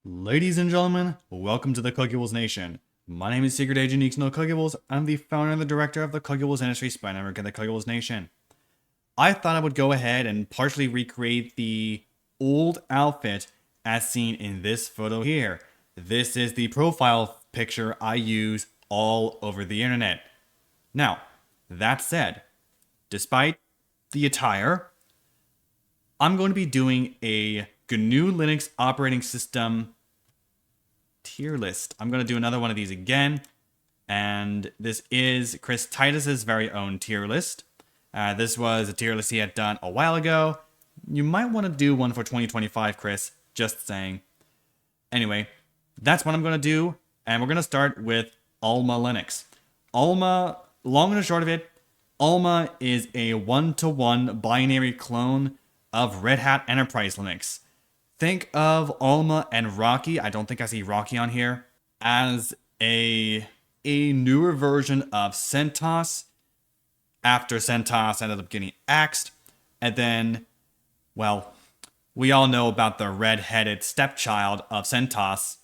Ladies and gentlemen, welcome to the Cookables Nation. My name is Secret Agent Neeks No Cookables. I'm the founder and the director of the Cookables Industry Spy Network and the Cookables Nation. I thought I would go ahead and partially recreate the old outfit as seen in this photo here. This is the profile picture I use all over the internet. Now, that said, despite the attire, I'm going to be doing a GNU Linux operating system tier list. I'm going to do another one of these again, and this is Chris Titus's very own tier list. This was a tier list he had done a while ago. You might want to do one for 2025, Chris. Just saying. Anyway, that's what I'm going to do, and we're going to start with Alma Linux. Alma, long and short of it, Alma is a one-to-one binary clone of RedHat Enterprise Linux. Think of Alma and Rocky, I don't think I see Rocky on here, as a newer version of CentOS after CentOS ended up getting axed. And then, well, we all know about the red-headed stepchild of CentOS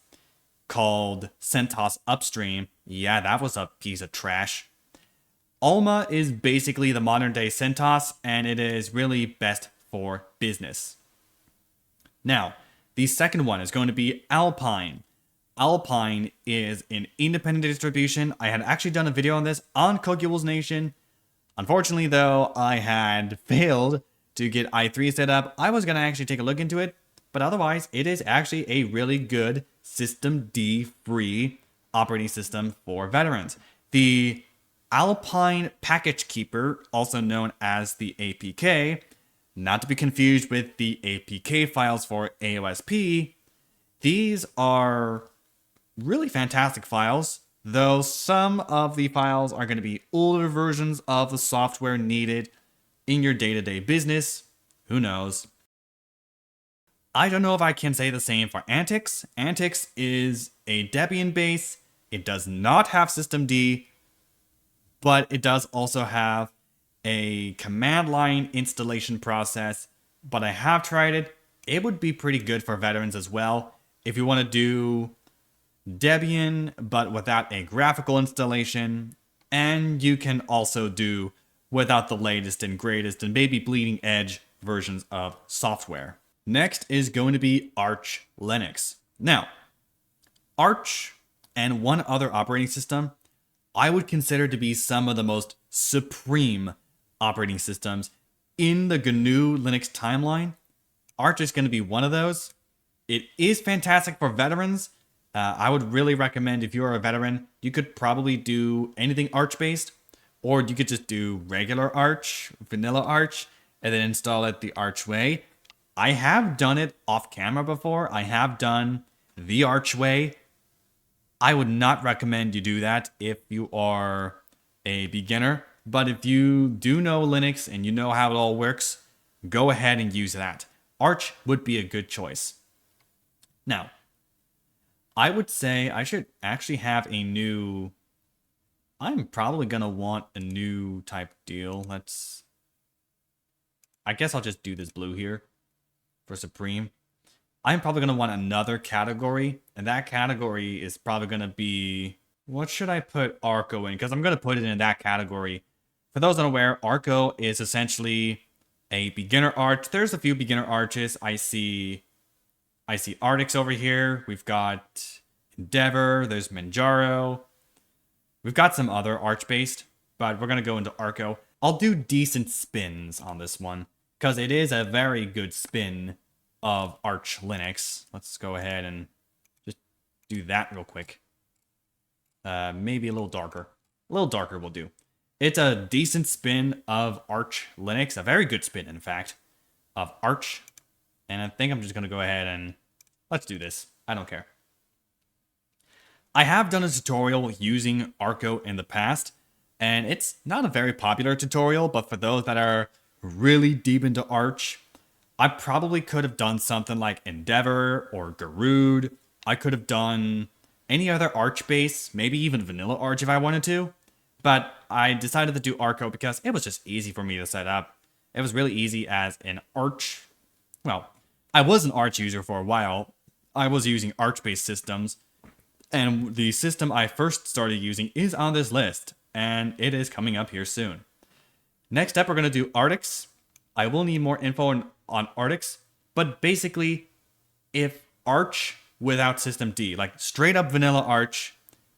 called CentOS Upstream. Yeah, that was a piece of trash. Alma is basically the modern day CentOS, and it is really best for business. Now, the second one is going to be Alpine. Alpine is an independent distribution. I had actually done a video on this on Cookables Nation. Unfortunately, though, I had failed to get i3 set up. I was going to actually take a look into it, but otherwise, it is actually a really good systemd free operating system for veterans. The Alpine Package Keeper, also known as the APK, not to be confused with the APK files for AOSP. These are really fantastic files, though some of the files are going to be older versions of the software needed in your day-to-day business. Who knows? I don't know if I can say the same for AntiX. AntiX is a Debian base. It does not have systemd, but it does also have a command line installation process, but I have tried it. It would be pretty good for veterans as well. If you want to do Debian, but without a graphical installation, and you can also do without the latest and greatest and maybe bleeding edge versions of software. Next is going to be Arch Linux. Now, Arch and one other operating system I would consider to be some of the most supreme operating systems in the GNU Linux timeline. Arch is going to be one of those. It is fantastic for veterans. I would really recommend, if you're a veteran, you could probably do anything Arch based, or you could just do regular Arch, vanilla Arch, and then install it the Arch way. I have done it off camera before. I have done the Arch way. I would not recommend you do that if you are a beginner. But if you do know Linux and you know how it all works, go ahead and use that. Arch would be a good choice. Now, I would say I should actually have a new... I'm probably going to want a new type deal. I guess I'll just do this blue here for Supreme. I'm probably going to want another category, and that category is probably going to be... What should I put Arco in? Because I'm going to put it in that category. For those unaware, Arco is essentially a beginner arch. There's a few beginner arches. I see Artix over here. We've got Endeavor. There's Manjaro. We've got some other arch-based, but we're going to go into Arco. I'll do decent spins on this one, because it is a very good spin of Arch Linux. Let's go ahead and just do that real quick. Maybe a little darker. A little darker will do. It's a decent spin of Arch Linux. A very good spin, in fact, of Arch. And I think I'm just going to go ahead and let's do this. I don't care. I have done a tutorial using Arco in the past, and it's not a very popular tutorial, but for those that are really deep into Arch, I probably could have done something like Endeavor or Garuda. I could have done any other Arch base, maybe even vanilla Arch if I wanted to. But I decided to do Arco because it was just easy for me to set up. It was really easy as an Arch. Well, I was an Arch user for a while, I was using Arch-based systems, and the system I first started using is on this list, and it is coming up here soon. Next up, we're going to do Artix. I will need more info on Artix, but basically, if Arch without systemd, like straight up vanilla Arch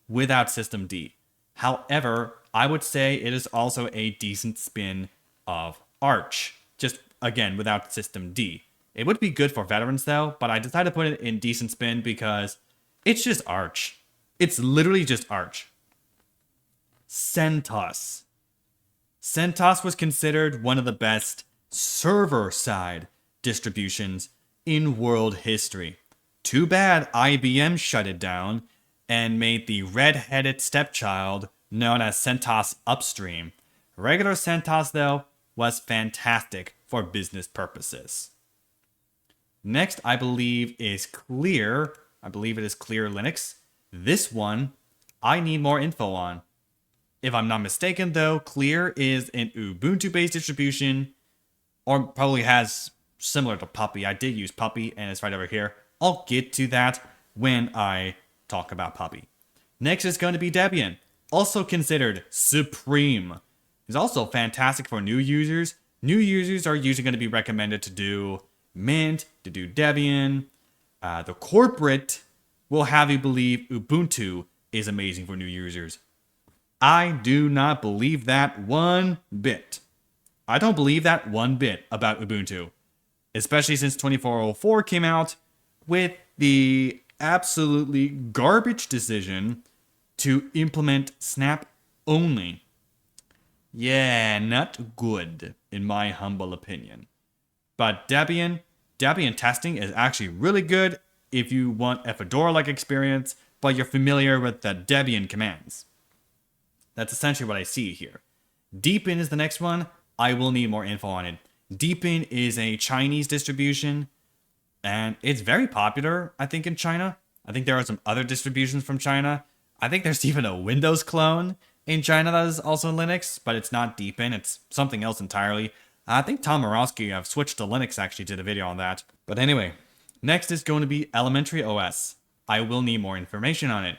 without systemd. However, I would say it is also a decent spin of Arch, just again without systemd. It would be good for veterans though, but I decided to put it in decent spin because it's just Arch. It's literally just Arch. CentOS. CentOS was considered one of the best server-side distributions in world history. Too bad IBM shut it down and made the red-headed stepchild known as CentOS Upstream. Regular CentOS, though, was fantastic for business purposes. Next, I believe, is Clear. I believe it is Clear Linux. This one, I need more info on. If I'm not mistaken, though, Clear is an Ubuntu-based distribution, or probably has similar to Puppy. I did use Puppy, and it's right over here. I'll get to that when I talk about Puppy. Next is going to be Debian, also considered supreme. It's also fantastic for new users. New users are usually going to be recommended to do Mint, to do Debian. The corporate will have you believe Ubuntu is amazing for new users. I do not believe that one bit. I don't believe that one bit about Ubuntu, especially since 2404 came out with the absolutely garbage decision to implement Snap only. Yeah, not good, in my humble opinion. But Debian testing is actually really good if you want a Fedora-like experience, but you're familiar with the Debian commands. That's essentially what I see here. Deepin is the next one. I will need more info on it. Deepin is a Chinese distribution, and it's very popular, I think, in China. I think there are some other distributions from China. I think there's even a Windows clone in China that is also Linux, but it's not Deepin. It's something else entirely. I think Tom Morowski, I've switched to Linux, actually did a video on that. But anyway, next is going to be Elementary OS. I will need more information on it.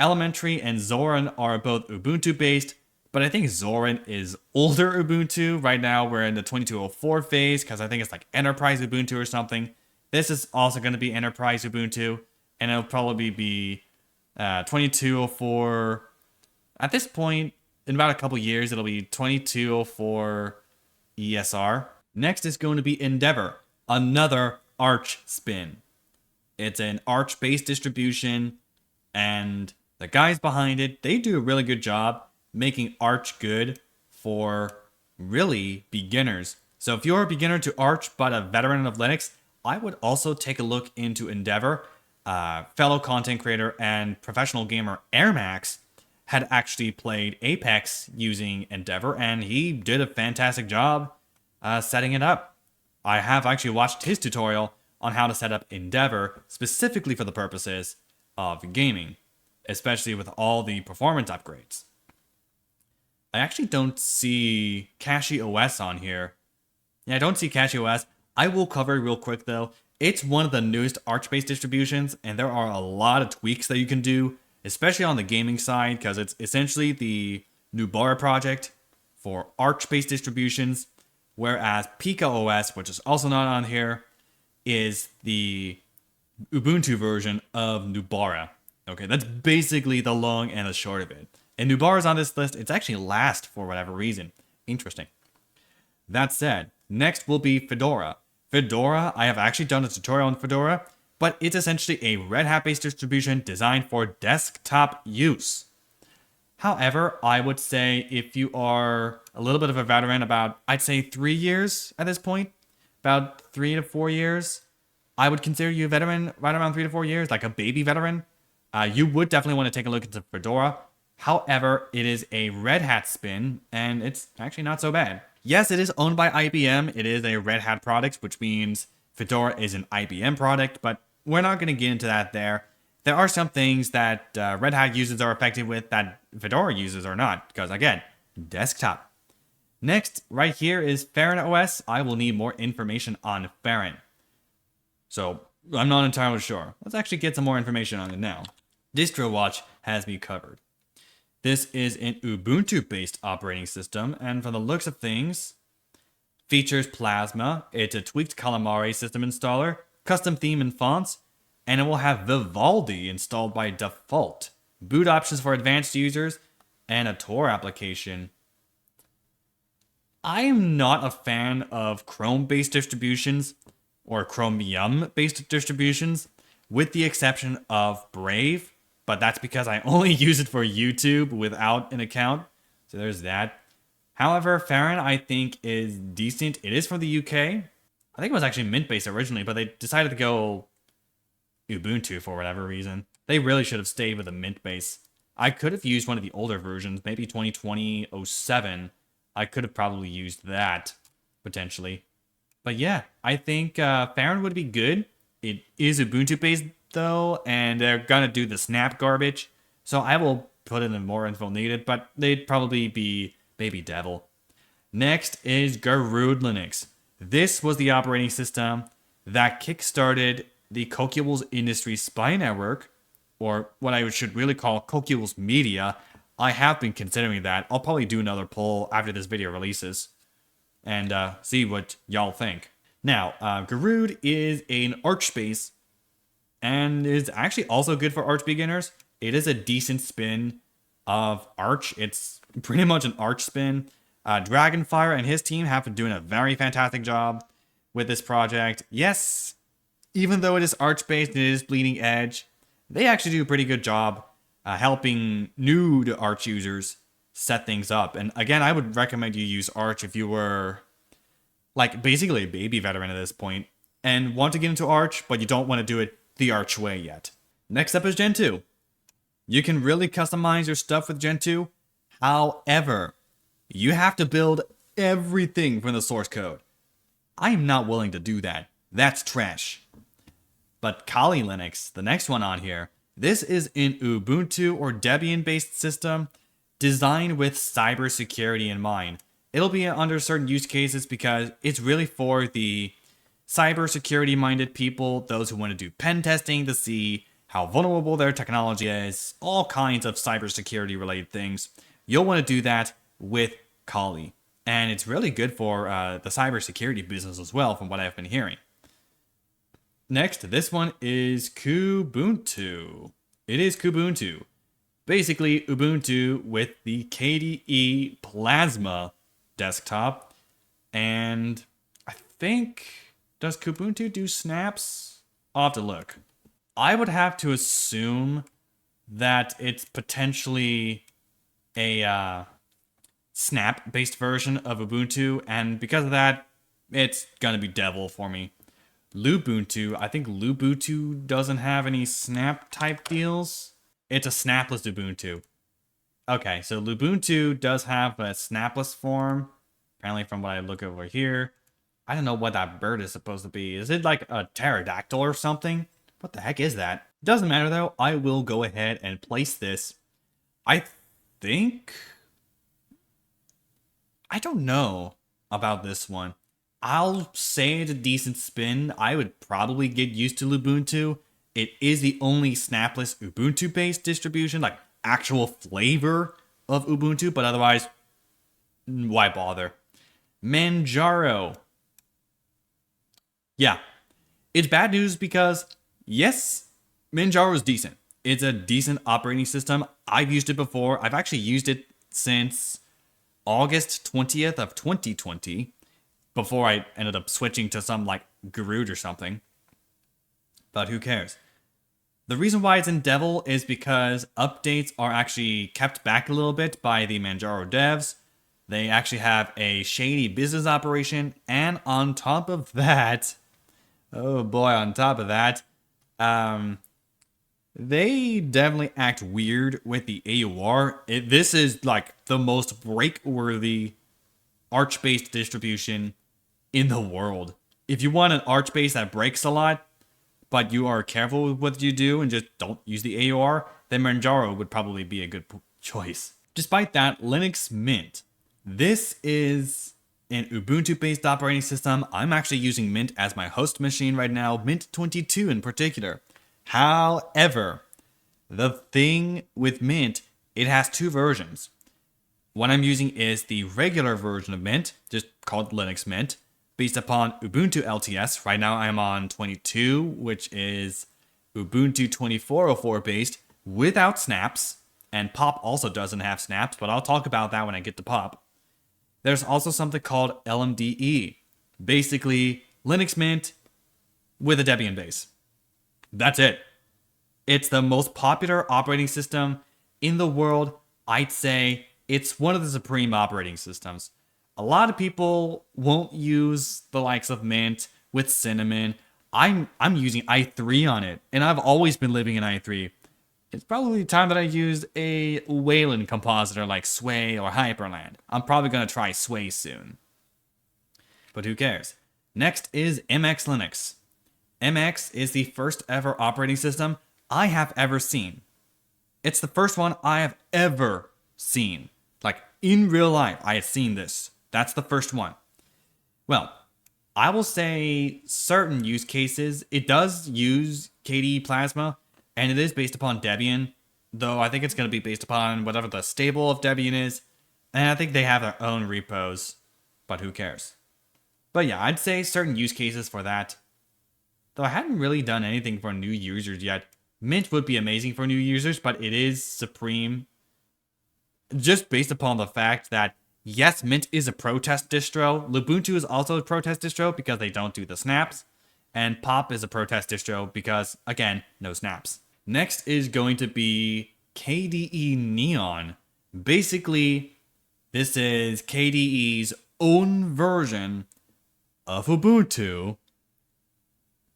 Elementary and Zorin are both Ubuntu-based, but I think Zorin is older Ubuntu. Right now, we're in the 2204 phase, because I think it's like Enterprise Ubuntu or something. This is also going to be Enterprise Ubuntu, and it'll probably be 2204. At this point, in about a couple years, it'll be 2204 ESR. Next is going to be Endeavor, another Arch spin. It's an Arch-based distribution, and the guys behind it, they do a really good job making Arch good for really beginners. So if you're a beginner to Arch but a veteran of Linux, I would also take a look into Endeavor. Fellow content creator and professional gamer Airmax had actually played Apex using Endeavor, and he did a fantastic job setting it up. I have actually watched his tutorial on how to set up Endeavor specifically for the purposes of gaming, especially with all the performance upgrades. I actually don't see CachyOS on here. Yeah, I don't see CachyOS. I will cover it real quick though. It's one of the newest Arch-based distributions, and there are a lot of tweaks that you can do, especially on the gaming side, because it's essentially the Nobara Project for Arch-based distributions, whereas PikaOS, which is also not on here, is the Ubuntu version of Nobara. Okay, that's basically the long and the short of it. And Nobara's on this list. It's actually last for whatever reason. Interesting. That said, next will be Fedora. Fedora, I have actually done a tutorial on Fedora, but it's essentially a Red Hat-based distribution designed for desktop use. However, I would say if you are a little bit of a veteran, about, I'd say 3 years at this point, about 3 to 4 years, I would consider you a veteran right around 3 to 4 years, like a baby veteran. You would definitely want to take a look into Fedora. However, it is a Red Hat spin, and it's actually not so bad. Yes, it is owned by IBM. It is a Red Hat product, which means Fedora is an IBM product, but we're not going to get into that there. There are some things that Red Hat users are effective with that Fedora users are not, because again, desktop. Next, right here is Parrot OS. I will need more information on Parrot. So I'm not entirely sure. Let's actually get some more information on it now. DistroWatch has me covered. This is an Ubuntu-based operating system, and from the looks of things, features Plasma, it's a tweaked Calamari system installer, custom theme and fonts, and it will have Vivaldi installed by default, boot options for advanced users, and a Tor application. I am not a fan of Chrome-based distributions, or Chromium-based distributions, with the exception of Brave, but that's because I only use it for YouTube without an account, so there's that. However, Farron I think is decent. It is from the UK. I think it was actually Mint-based originally, but they decided to go Ubuntu for whatever reason. They really should have stayed with the Mint base. I could have used one of the older versions, maybe 2020-07. I could have probably used that, potentially. But yeah, I think Farron would be good. It is Ubuntu-based, though, and they're gonna do the snap garbage. So I will put in more info needed, but they'd probably be Baby Devil. Next is Garuda Linux. This was the operating system that kickstarted the Kokules Industry Spy Network, or what I should really call Kokules Media. I have been considering that. I'll probably do another poll after this video releases and see what y'all think. Now, Garuda is an Arch space and is actually also good for Arch beginners. It is a decent spin of Arch. It's pretty much an Arch spin. Dragonfire and his team have been doing a very fantastic job with this project. Yes, even though it is Arch-based and it is bleeding edge, they actually do a pretty good job helping new to Arch users set things up. And again, I would recommend you use Arch if you were like basically a baby veteran at this point and want to get into Arch, but you don't want to do it the Arch way yet. Next up is Gentoo. You can really customize your stuff with Gentoo. However, you have to build everything from the source code. I am not willing to do that. That's trash. But Kali Linux, the next one on here, this is an Ubuntu or Debian-based system designed with cybersecurity in mind. It'll be under certain use cases because it's really for the cybersecurity-minded people, those who want to do pen testing to see how vulnerable their technology is, all kinds of cybersecurity-related things. You'll want to do that with Kali. And it's really good for the cybersecurity business as well, from what I've been hearing. Next, this one is Kubuntu. It is Kubuntu. Basically, Ubuntu with the KDE Plasma desktop. And I think, does Kubuntu do snaps? I'll have to look. I would have to assume that it's potentially a snap-based version of Ubuntu, and because of that, it's gonna be devil for me. Lubuntu, I think Lubuntu doesn't have any snap-type deals. It's a snapless Ubuntu. Okay, so Lubuntu does have a snapless form, apparently from what I look over here. I don't know what that bird is supposed to be. Is it like a pterodactyl or something? What the heck is that? Doesn't matter though, I will go ahead and place this. I think... I don't know about this one. I'll say it's a decent spin. I would probably get used to Lubuntu. It is the only snapless Ubuntu-based distribution, like actual flavor of Ubuntu, but otherwise, why bother? Manjaro. Yeah, it's bad news because, yes, Manjaro is decent. It's a decent operating system. I've used it before. I've actually used it since August 20th of 2020. Before I ended up switching to some like Garuda or something. But who cares? The reason why it's in Devil is because updates are actually kept back a little bit by the Manjaro devs. They actually have a shady business operation, and on top of that, oh boy, on top of that, they definitely act weird with the AUR. This is like the most break-worthy Arch-based distribution in the world. If you want an Arch base that breaks a lot, but you are careful with what you do and just don't use the AUR, then Manjaro would probably be a good choice. Despite that, Linux Mint. This is an Ubuntu-based operating system. I'm actually using Mint as my host machine right now, Mint 22 in particular. However, the thing with Mint, it has two versions. What I'm using is the regular version of Mint, just called Linux Mint, based upon Ubuntu LTS. Right now I'm on 22, which is Ubuntu 2404 based without snaps. And Pop also doesn't have snaps, but I'll talk about that when I get to Pop. There's also something called LMDE, basically Linux Mint with a Debian base. That's it. It's the most popular operating system in the world. I'd say it's one of the supreme operating systems. A lot of people won't use the likes of Mint with Cinnamon. I'm using i3 on it, and I've always been living in i3. It's probably time that I used a Wayland compositor like Sway or Hyperland. I'm probably going to try Sway soon. But who cares? Next is MX Linux. MX is the first ever operating system I have ever seen. It's the first one I have ever seen. Like, in real life, I have seen this. That's the first one. Well, I will say certain use cases, it does use KDE Plasma, and it is based upon Debian, though I think it's going to be based upon whatever the stable of Debian is, and I think they have their own repos, but who cares? But yeah, I'd say certain use cases for that. Though I haven't really done anything for new users yet. Mint would be amazing for new users, but it is supreme. Just based upon the fact that, yes, Mint is a protest distro. Lubuntu is also a protest distro because they don't do the snaps. And Pop is a protest distro because, again, no snaps. Next is going to be KDE Neon. Basically, this is KDE's own version of Ubuntu,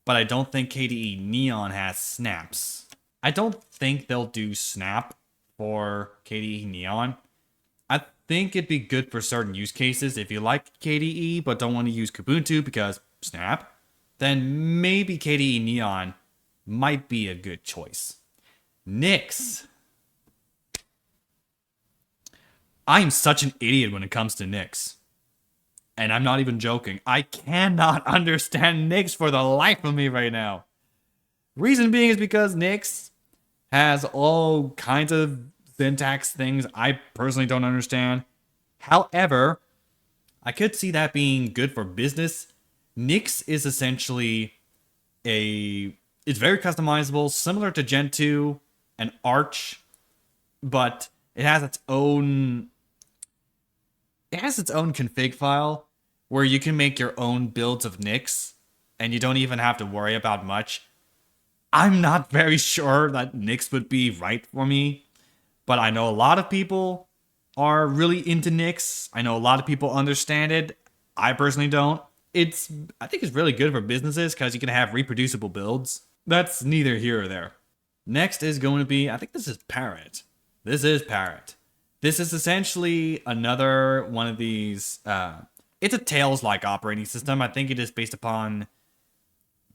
but I don't think KDE Neon has snaps. I don't think they'll do snap for KDE Neon. I think it'd be good for certain use cases. If you like KDE but don't want to use Kubuntu because snap, then maybe KDE Neon might be a good choice. Nix. I'm such an idiot when it comes to Nix. And I'm not even joking. I cannot understand Nix for the life of me right now. Reason being is because Nix has all kinds of syntax things I personally don't understand. However, I could see that being good for business. Nix is essentially it's very customizable, similar to Gentoo and Arch, but it has its own config file where you can make your own builds of Nix, and you don't even have to worry about much. I'm not very sure that Nix would be right for me, but I know a lot of people are really into Nix. I know a lot of people understand it. I personally don't. I think it's really good for businesses because you can have reproducible builds. That's neither here or there. Next is going to be, I think this is Parrot. This is Parrot. This is essentially another one of these, it's a Tails-like operating system. I think it is based upon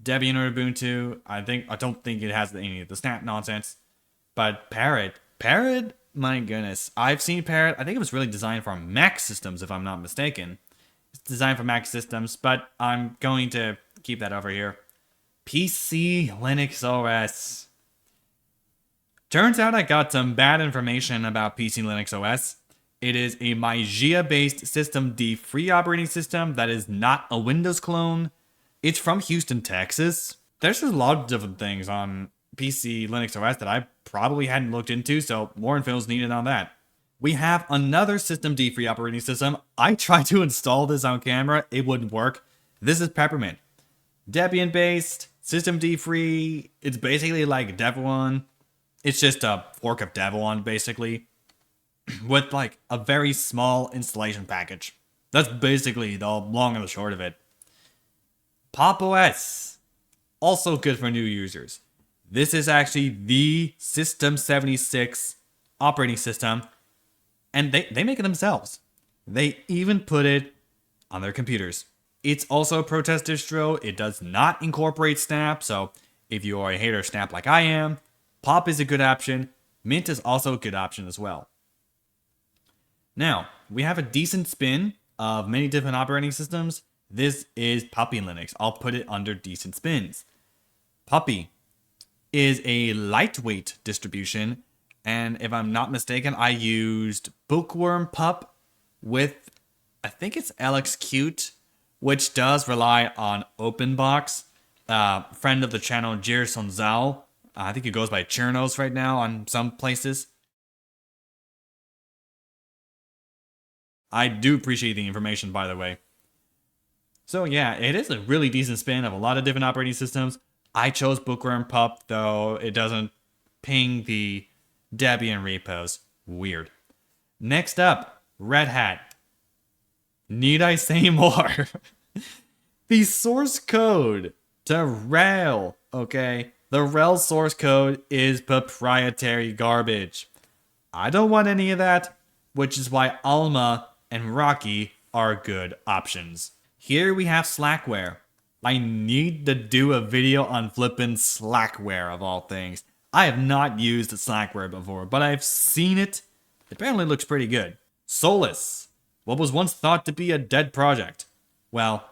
Debian or Ubuntu. I don't think it has any of the snap nonsense. But Parrot, my goodness. I've seen Parrot. I think it was really designed for Mac systems, if I'm not mistaken. It's designed for Mac systems, but I'm going to keep that over here. PCLinux OS. Turns out I got some bad information about PCLinux OS. It is a Mageia-based systemd free operating system that is not a Windows clone. It's from Houston, Texas. There's just a lot of different things on PCLinux OS that I probably hadn't looked into, so more info is needed on that. We have another systemd free operating system. I tried to install this on camera. It wouldn't work. This is Peppermint. Debian-based, systemd free. It's basically like Dev1. It's just a fork of Dev1, basically, with like a very small installation package. That's basically the long and the short of it. Pop OS, also good for new users. This is actually the System76 operating system, and they make it themselves. They even put it on their computers. It's also a protest distro. It does not incorporate Snap, so if you are a hater of Snap like I am, Pop is a good option. Mint is also a good option as well. Now, we have a decent spin of many different operating systems, this is Puppy Linux. I'll put it under decent spins. Puppy is a lightweight distribution, and if I'm not mistaken, I used Bookworm Pup with, I think it's LXQt, which does rely on OpenBox. Friend of the channel, Jerson Zhao, I think he goes by Churnos right now on some places. I do appreciate the information, by the way. So yeah, it is a really decent spin of a lot of different operating systems. I chose Bookworm Pup, though it doesn't ping the Debian repos. Weird. Next up, RedHat. Need I say more? The source code to RHEL, okay? The RHEL source code is proprietary garbage. I don't want any of that, which is why Alma and Rocky are good options. Here we have Slackware. I need to do a video on flippin' Slackware of all things. I have not used Slackware before, but I've seen it. It apparently looks pretty good. Solus, what was once thought to be a dead project. Well,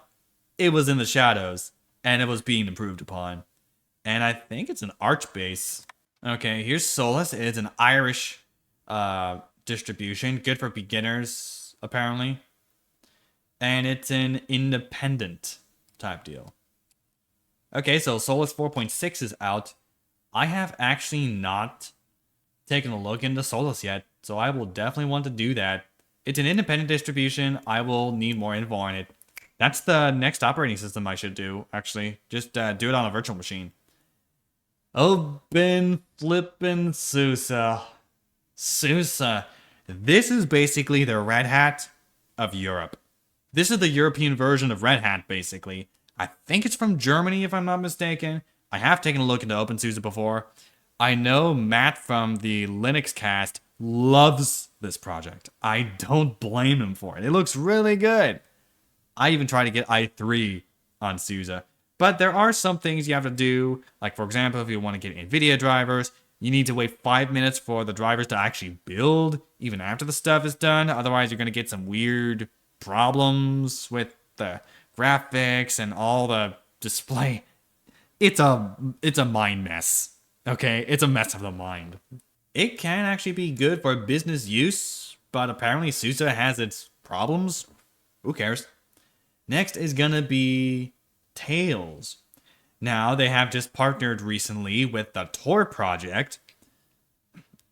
it was in the shadows, and it was being improved upon. And I think it's an Arch base. Okay, here's Solus. It's an Irish distribution, good for beginners, apparently. And it's an independent type deal. Okay, so Solus 4.6 is out. I have actually not taken a look into Solus yet, so I will definitely want to do that. It's an independent distribution. I will need more info on it. That's the next operating system I should do, actually. Just do it on a virtual machine. Open flippin' SUSE. SUSE. This is basically the RedHat of Europe. This is the European version of RedHat, basically. I think it's from Germany, if I'm not mistaken. I have taken a look into OpenSUSE before. I know Matt from the Linux cast loves this project. I don't blame him for it. It looks really good. I even tried to get i3 on SUSE. But there are some things you have to do. Like, for example, if you want to get NVIDIA drivers, you need to wait 5 minutes for the drivers to actually build, even after the stuff is done. Otherwise, you're going to get some weird problems with the graphics and all the display. It's a mind mess. Okay, it's a mess of the mind. It can actually be good for business use, but apparently SUSE has its problems. Who cares? Next is gonna be Tails. Now they have just partnered recently with the Tor project,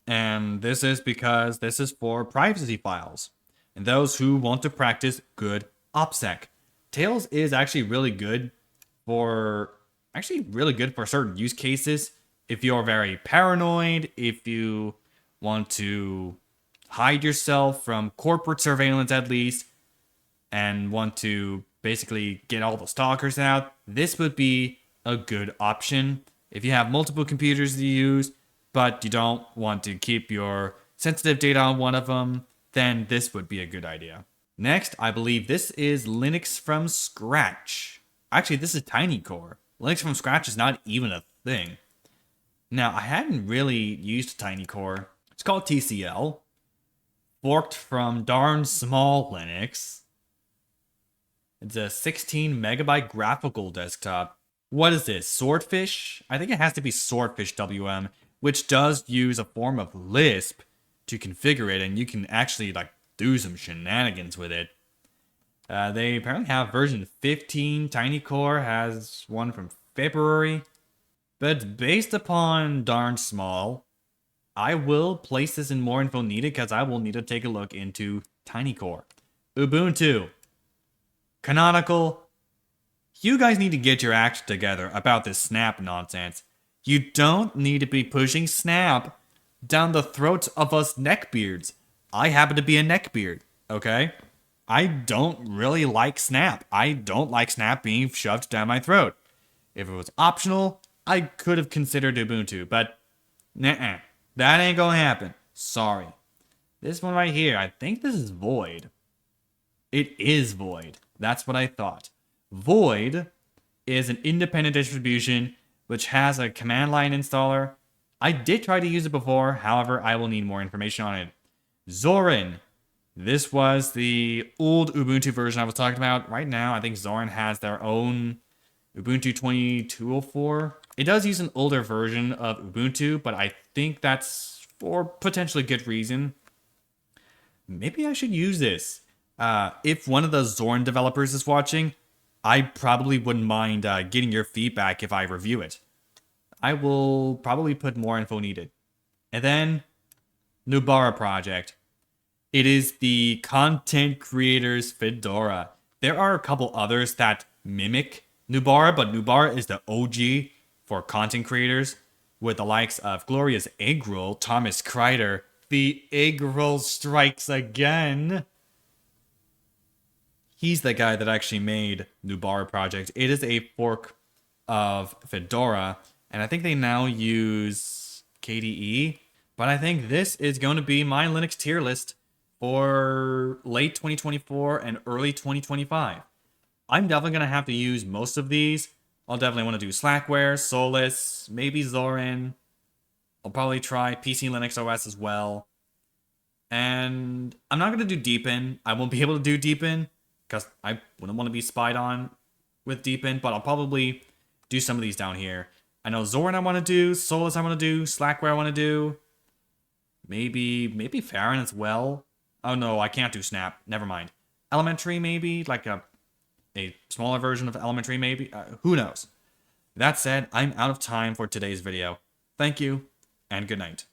and this is because this is for privacy files and those who want to practice good OPSEC. Tails is actually really good for certain use cases. If you're very paranoid, if you want to hide yourself from corporate surveillance at least, and want to basically get all the stalkers out, this would be a good option. If you have multiple computers to use, but you don't want to keep your sensitive data on one of them, then this would be a good idea. Next, I believe this is Linux from scratch. Actually, this is TinyCore. Linux from scratch is not even a thing. Now, I hadn't really used TinyCore. It's called TCL. Forked from darn small Linux. It's a 16 megabyte graphical desktop. What is this? Swordfish? I think it has to be Swordfish WM, which does use a form of Lisp to configure it, and you can actually do some shenanigans with it. They apparently have version 15. TinyCore has one from February. But based upon darn small, I will place this in more info needed because I will need to take a look into TinyCore. Ubuntu. Canonical. You guys need to get your act together about this Snap nonsense. You don't need to be pushing Snap down the throats of us neckbeards. I happen to be a neckbeard, okay? I don't really like Snap. I don't like Snap being shoved down my throat. If it was optional, I could have considered Ubuntu, but nah, that ain't gonna happen. Sorry. This one right here, I think this is Void. It is Void. That's what I thought. Void is an independent distribution which has a command line installer. I did try to use it before, however, I will need more information on it. Zorin. This was the old Ubuntu version I was talking about. Right now, I think Zorin has their own Ubuntu 22.04. It does use an older version of Ubuntu, but I think that's for potentially good reason. Maybe I should use this. If one of the Zorin developers is watching, I probably wouldn't mind getting your feedback if I review it. I will probably put more info needed. And then, Nobara Project. It is the content creators Fedora. There are a couple others that mimic Nobara, but Nobara is the OG for content creators, with the likes of Gloria's Egg Roll, Thomas Kreider. The egg roll strikes again. He's the guy that actually made Nobara Project. It is a fork of Fedora, and I think they now use KDE. But I think this is going to be my Linux tier list for late 2024 and early 2025. I'm definitely going to have to use most of these. I'll definitely want to do Slackware, Solus, maybe Zorin. I'll probably try PCLinux OS as well. And I'm not going to do Deepin. I won't be able to do Deepin because I wouldn't want to be spied on with Deepin, but I'll probably do some of these down here. I know Zorin I want to do, Solus I want to do, Slackware I want to do. Maybe Farron as well. Oh no, I can't do Snap. Never mind. Elementary maybe, like a smaller version of Elementary maybe. Who knows? That said, I'm out of time for today's video. Thank you, and good night.